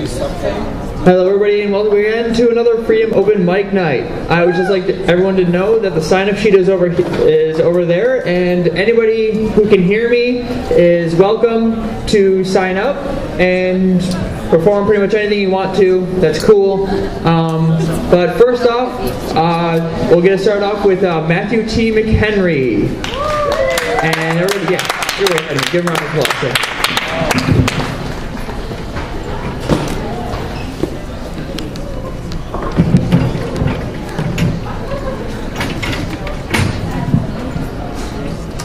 Hello everybody and welcome again to another Freedom Open Mic Night. I would just like everyone to know that the sign-up sheet is over there, and anybody who can hear me is welcome to sign up and perform pretty much anything you want to. That's cool. But first off, we'll get started off with Matthew T. McHenry. And everybody, give him a round of applause. Yeah.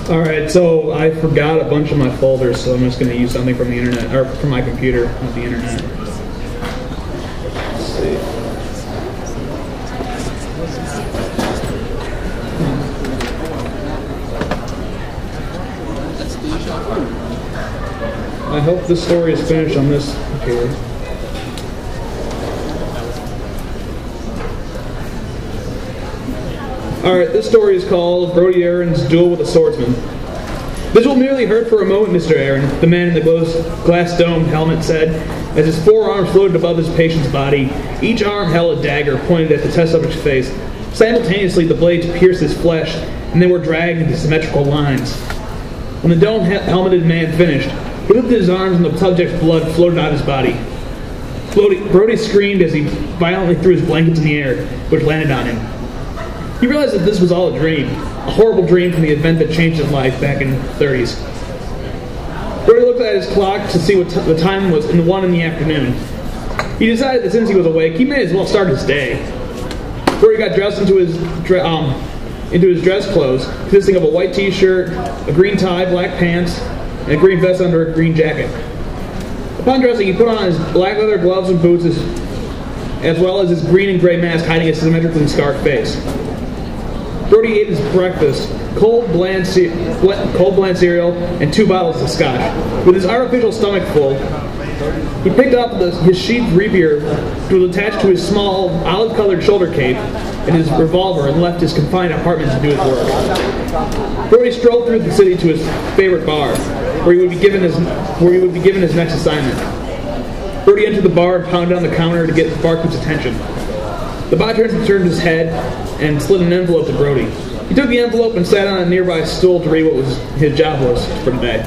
Alright, so I forgot a bunch of my folders, so I'm just going to use something from the internet, or from my computer, not the internet. Let's see. I hope this story is finished on this computer. Alright, this story is called Brody Aaron's Duel with a Swordsman. This will merely hurt for a moment, Mr. Aaron, the man in the glass-domed helmet said, as his forearms floated above his patient's body. Each arm held a dagger pointed at the test subject's face. Simultaneously, the blades pierced his flesh, and they were dragged into symmetrical lines. When the dome-helmeted man finished, he lifted his arms and the subject's blood floated out of his body. Brody screamed as he violently threw his blankets in the air, which landed on him. He realized that this was all a dream, a horrible dream from the event that changed his life back in the 30s. Brody looked at his clock to see what the time was in 1 in the afternoon. He decided that since he was awake, he may as well start his day. Brody got dressed into his dress clothes, consisting of a white t-shirt, a green tie, black pants, and a green vest under a green jacket. Upon dressing, he put on his black leather gloves and boots, as well as his green and gray mask hiding his symmetrically scarred face. Brody ate his breakfast, cold bland cereal, and 2 bottles of scotch. With his artificial stomach full, he picked up his sheathed rapier, which was attached to his small, olive-colored shoulder cape, and his revolver, and left his confined apartment to do his work. Brody strolled through the city to his favorite bar, where he would be given his next assignment. Brody entered the bar and pounded on the counter to get the barkeep's attention. The bartender turned his head and slid an envelope to Brody. He took the envelope and sat on a nearby stool to read what his job was for the day.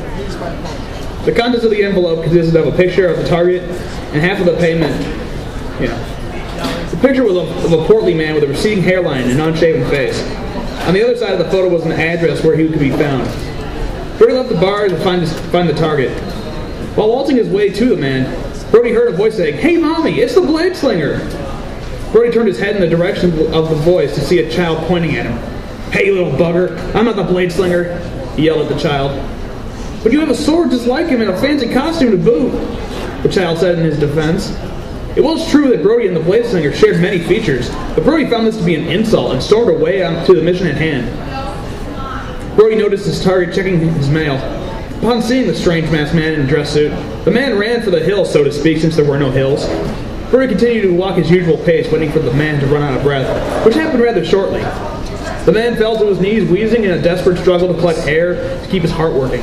The contents of the envelope consisted of a picture of the target and half of the payment. The picture was of a portly man with a receding hairline and an unshaven face. On the other side of the photo was an address where he could be found. Brody left the bar to find the target. While waltzing his way to the man, Brody heard a voice saying, "Hey, Mommy, it's the Blade Slinger!" Brody turned his head in the direction of the voice to see a child pointing at him. "Hey, little bugger, I'm not the Blade Slinger," he yelled at the child. "But you have a sword just like him and a fancy costume to boot," the child said in his defense. It was true that Brody and the Blade Slinger shared many features, but Brody found this to be an insult and stormed away to the mission at hand. Brody noticed his target checking his mail. Upon seeing the strange masked man in a dress suit, the man ran for the hills, so to speak, since there were no hills. Brody continued to walk his usual pace, waiting for the man to run out of breath, which happened rather shortly. The man fell to his knees, wheezing in a desperate struggle to collect air to keep his heart working.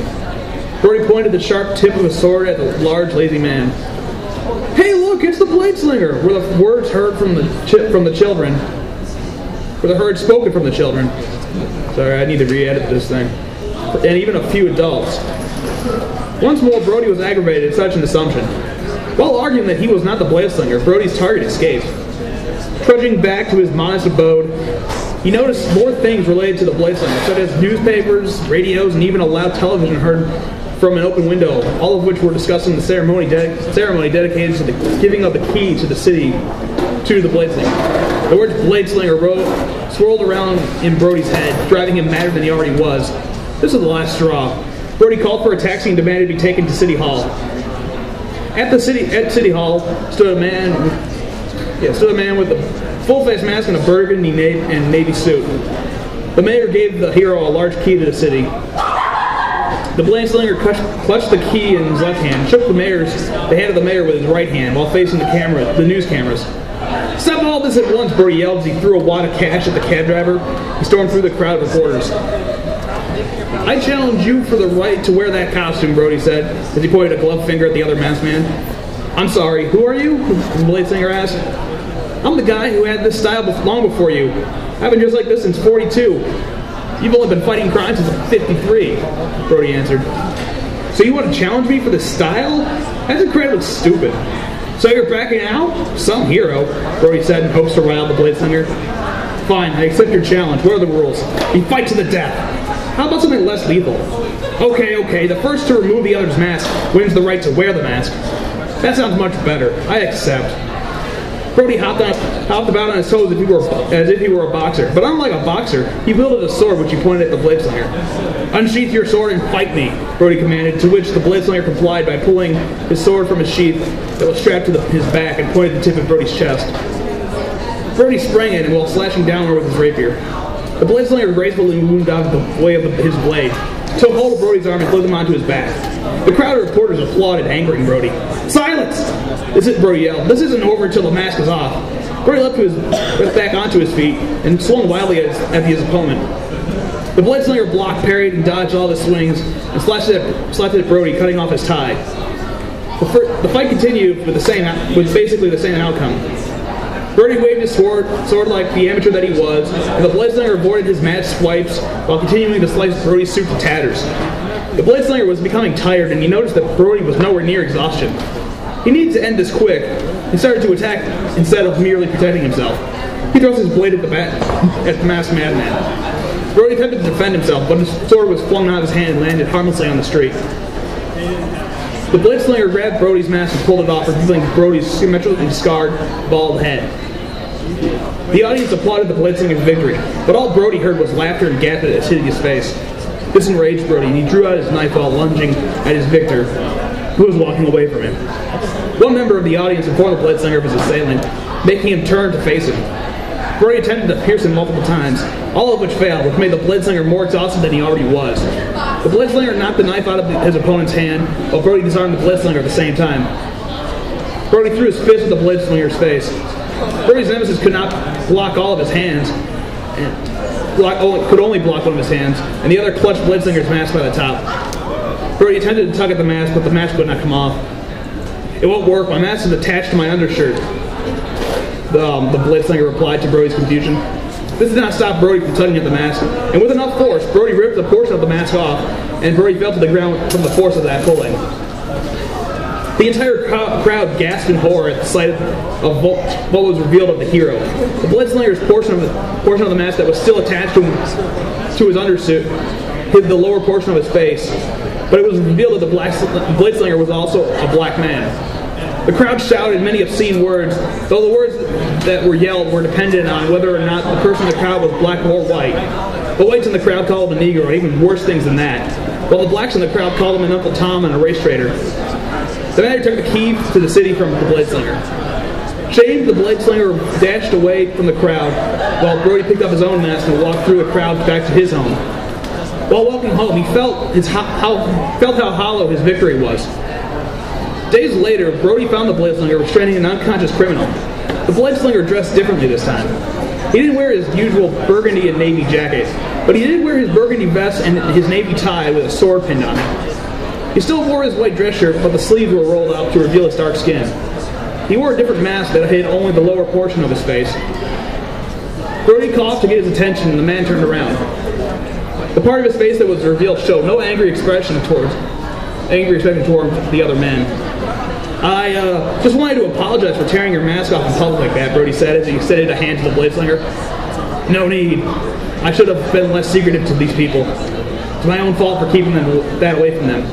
Brody pointed the sharp tip of his sword at the large, lazy man. "Hey, look, it's the Blade Slinger!" were the words heard from the children. Were the words spoken from the children. Sorry, I need to re-edit this thing. And even a few adults. Once more, Brody was aggravated at such an assumption. While arguing that he was not the Blade Slinger, Brody's target escaped. Trudging back to his modest abode, he noticed more things related to the Blade Slinger, such as newspapers, radios, and even a loud television heard from an open window, all of which were discussing the ceremony dedicated to the giving of the key to the city to the Blade Slinger. The words Blade Slinger swirled around in Brody's head, driving him madder than he already was. This was the last straw. Brody called for a taxi and demanded to be taken to City Hall. At City Hall stood a man with a full-face mask and a burgundy navy suit. The mayor gave the hero a large key to the city. The Blade Slinger clutched the key in his left hand, shook the hand of the mayor with his right hand while facing the news cameras. "Stop all this at once," Brody yelled as he threw a wad of cash at the cab driver. He stormed through the crowd of reporters. "I challenge you for the right to wear that costume," Brody said, as he pointed a gloved finger at the other masked man. I'm sorry, who are you? The blade slinger asked. I'm the guy who had this style long before you. I've been just like this since 42. You've only been fighting crime since 53, Brody answered. So you want to challenge me for this style? That's incredibly stupid. So you're backing out? Some hero, Brody said in hopes to rile the blade slinger. Fine, I accept your challenge. What are the rules? You fight to the death. How about something less lethal? Okay, the first to remove the other's mask wins the right to wear the mask. That sounds much better. I accept. Brody hopped about on his toes as if he were a boxer. But unlike a boxer, he wielded a sword which he pointed at the blade slinger. Unsheath your sword and fight me, Brody commanded, to which the blade slinger complied by pulling his sword from his sheath that was strapped to his back and pointed the tip at Brody's chest. Brody sprang at him while slashing downward with his rapier. The blade slinger gracefully moved out of the way of his blade, took hold of Brody's arm and flipped him onto his back. The crowd of reporters applauded, angering Brody. Silence! Brody yelled. This isn't over until the mask is off. Brody leapt back onto his feet and swung wildly at his opponent. The blade slinger blocked, parried, and dodged all his swings and slashed at Brody, cutting off his tie. The fight continued with basically the same outcome. Brody waved his sword like the amateur that he was, and the blade slinger avoided his mad swipes while continuing to slice Brody's suit to tatters. The blade slinger was becoming tired, and he noticed that Brody was nowhere near exhaustion. He needed to end this quick. He started to attack instead of merely protecting himself. He thrust his blade at the masked madman. Brody attempted to defend himself, but his sword was flung out of his hand and landed harmlessly on the street. The blade slinger grabbed Brody's mask and pulled it off, revealing Brody's symmetrically scarred, bald head. The audience applauded the blade slinger's victory, but all Brody heard was laughter and gap at his hideous face. This enraged Brody, and he drew out his knife while lunging at his victor, who was walking away from him. One member of the audience informed the blade slinger of his assailant, making him turn to face him. Brody attempted to pierce him multiple times, all of which failed, which made the blade slinger more exhausted than he already was. The blade slinger knocked the knife out of his opponent's hand, while Brody disarmed the blade slinger at the same time. Brody threw his fist at the blade slinger's face. Brody's nemesis could not block all of his hands, could only block one of his hands, and the other clutched blade slinger's mask by the top. Brody attempted to tug at the mask, but the mask would not come off. It won't work. My mask is attached to my undershirt. The blade slinger replied to Brody's confusion. This did not stop Brody from tugging at the mask, and with enough force, Brody ripped a portion of the mask off, and Brody fell to the ground from the force of that pulling. The entire crowd gasped in horror at the sight of what was revealed of the hero. The blade slinger's portion of the mask that was still attached to his undersuit hid the lower portion of his face, but it was revealed that the blade slinger was also a black man. The crowd shouted many obscene words, though the words that were yelled were dependent on whether or not the person in the crowd was black or white. The whites in the crowd called him a Negro, and even worse things than that, while the blacks in the crowd called him an Uncle Tom and a race trader. The man took the key to the city from the blade slinger. Shamed, the blade slinger dashed away from the crowd, while Brody picked up his own mask and walked through the crowd back to his home. While walking home, he felt how hollow his victory was. Days later, Brody found the blade slinger restraining an unconscious criminal. The blade slinger dressed differently this time. He didn't wear his usual burgundy and navy jacket, but he did wear his burgundy vest and his navy tie with a sword pinned on it. He still wore his white dress shirt, but the sleeves were rolled up to reveal his dark skin. He wore a different mask that hid only the lower portion of his face. Brody coughed to get his attention, and the man turned around. The part of his face that was revealed showed no angry expression toward the other men. I just wanted to apologize for tearing your mask off in public like that, Brody said as he extended a hand to the blade slinger. No need. I should have been less secretive to these people. It's my own fault for keeping that away from them,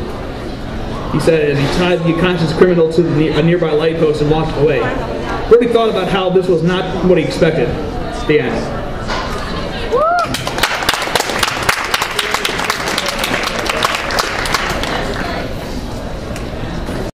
he said as he tied the unconscious criminal to a nearby light post and walked away. Brody thought about how this was not what he expected. The end.